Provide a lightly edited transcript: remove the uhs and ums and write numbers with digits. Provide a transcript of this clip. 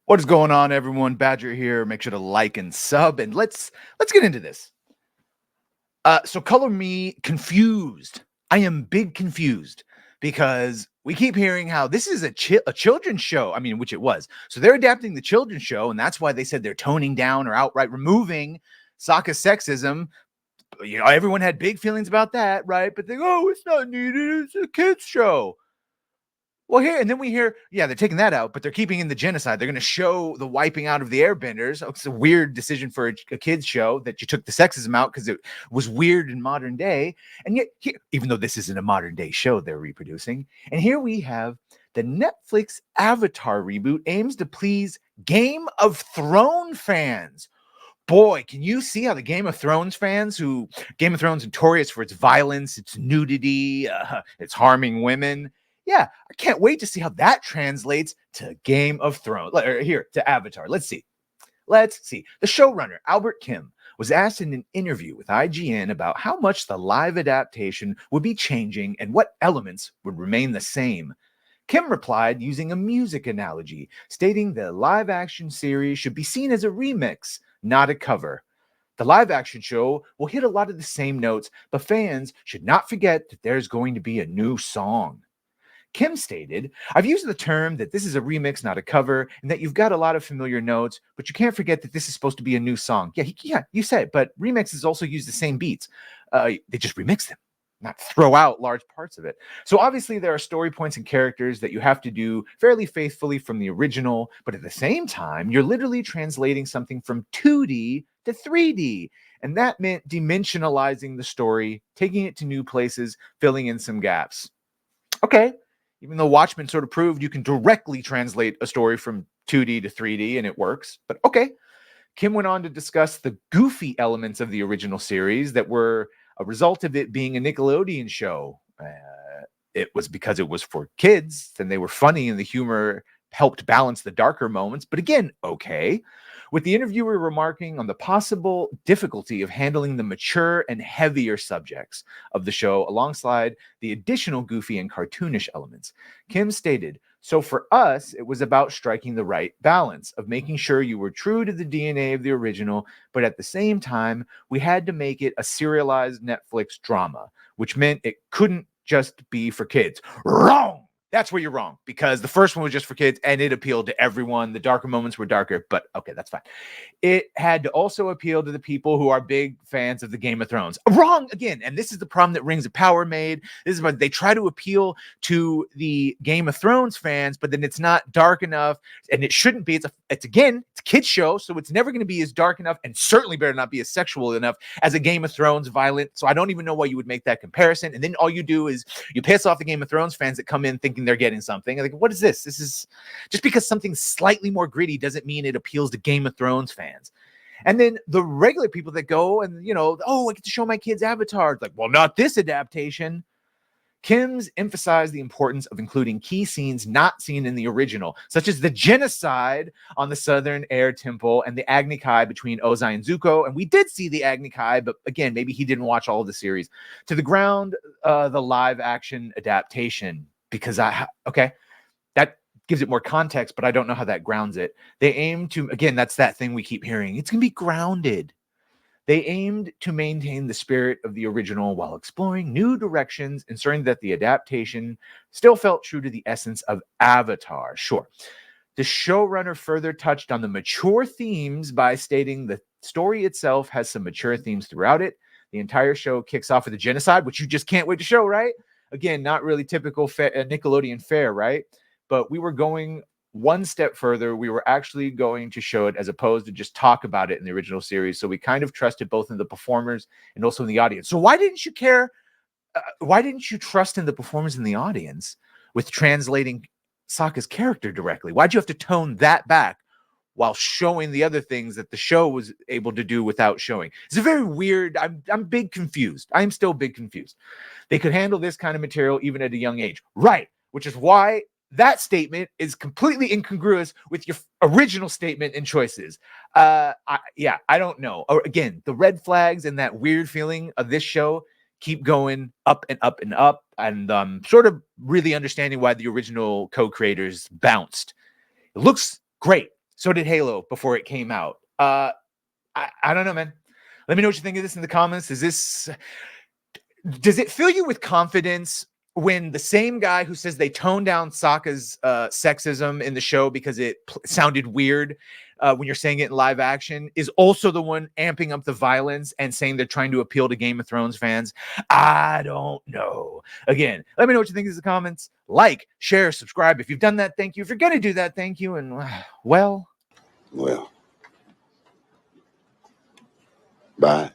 What is going on, everyone? Badger here. Make sure to like and sub, and let's get into this. So color me confused. I am big confused because we keep hearing how this is a children's show. I mean, which it was. So they're adapting the children's show, and that's why they said they're toning down or outright removing Sokka's sexism. You know, everyone had big feelings about that, right? But they go, "Oh, it's not needed. It's a kids show." Well, here and then we hear, yeah, they're taking that out, but they're keeping in the genocide. They're going to show the wiping out of the airbenders. Oh, it's a weird decision for a kids show that you took the sexism out because it was weird in modern day. And yet, even though this isn't a modern day show they're reproducing, and here we have the Netflix Avatar reboot aims to please Game of Thrones fans. Boy, can you see how the Game of Thrones fans, who Game of Thrones notorious for its violence, its nudity, its harming women. Yeah, I can't wait to see how that translates to Game of Thrones. Here, to Avatar. Let's see. The showrunner, Albert Kim, was asked in an interview with IGN about how much the live adaptation would be changing and what elements would remain the same. Kim replied using a music analogy, stating the live action series should be seen as a remix, not a cover. The live action show will hit a lot of the same notes, but fans should not forget that there's going to be a new song. Kim stated, I've used the term that this is a remix, not a cover, and that you've got a lot of familiar notes, but you can't forget that this is supposed to be a new song. Yeah, you said it, but remixes also use the same beats. They just remix them, not throw out large parts of it. So obviously there are story points and characters that you have to do fairly faithfully from the original, but at the same time, you're literally translating something from 2D to 3D. And that meant dimensionalizing the story, taking it to new places, filling in some gaps. Okay. Even though Watchmen sort of proved you can directly translate a story from 2D to 3D and it works, but okay. Kim went on to discuss the goofy elements of the original series that were a result of it being a Nickelodeon show. It was because it was for kids and they were funny and the humor helped balance the darker moments. But again, okay. With the interviewer remarking on the possible difficulty of handling the mature and heavier subjects of the show alongside the additional goofy and cartoonish elements. Kim stated, so for us, it was about striking the right balance of making sure you were true to the DNA of the original, but at the same time, we had to make it a serialized Netflix drama, which meant it couldn't just be for kids. Wrong! That's where you're wrong, because the first one was just for kids and it appealed to everyone. The darker moments were darker, but okay, that's fine. It had to also appeal to the people who are big fans of the Game of Thrones. Wrong again. And this is the problem that Rings of Power made. This is what they try to appeal to the Game of Thrones fans, but then it's not dark enough and it shouldn't be. It's a kids show, so it's never going to be as dark enough and certainly better not be as sexual enough as a Game of Thrones violent. So I don't even know why you would make that comparison. And then all you do is you piss off the Game of Thrones fans that come in thinking they're getting something. Like, what is this? This is just because something's slightly more gritty doesn't mean it appeals to Game of Thrones fans. And then the regular people that go and, I get to show my kids Avatar. It's like, well, not this adaptation. Kim's emphasized the importance of including key scenes not seen in the original, such as the genocide on the Southern Air Temple and the Agni Kai between Ozai and Zuko. And we did see the Agni Kai, but again, maybe he didn't watch all of the series. To the ground, the live action adaptation, because that gives it more context, but I don't know how that grounds it. They aim to, again, that's that thing we keep hearing. It's going to be grounded. They aimed to maintain the spirit of the original while exploring new directions, ensuring that the adaptation still felt true to the essence of Avatar. Sure. The showrunner further touched on the mature themes by stating the story itself has some mature themes throughout it. The entire show kicks off with a genocide, which you just can't wait to show, right? Again, not really typical Nickelodeon fare, right? But we were going one step further. We were actually going to show it as opposed to just talk about it in the original series. So we kind of trusted both in the performers and also in the audience. So why didn't you care? Why didn't you trust in the performers in the audience with translating Sokka's character directly? Why'd you have to tone that back while showing the other things that the show was able to do without showing? It's a very weird, I'm big confused. I'm still big confused. They could handle this kind of material even at a young age. Right. Which is why that statement is completely incongruous with your original statement and choices. I don't know. Or again, the red flags and that weird feeling of this show keep going up and up and up. And sort of really understanding why the original co-creators bounced. It looks great. So did Halo before it came out. I don't know, man. Let me know what you think of this in the comments. Does it fill you with confidence when the same guy who says they toned down Sokka's sexism in the show because it sounded weird when you're saying it in live action is also the one amping up the violence and saying they're trying to appeal to Game of Thrones fans? I don't know. Again, let me know what you think in the comments. Like, share, subscribe. If you've done that, thank you. If you're going to do that, thank you. And well, bye.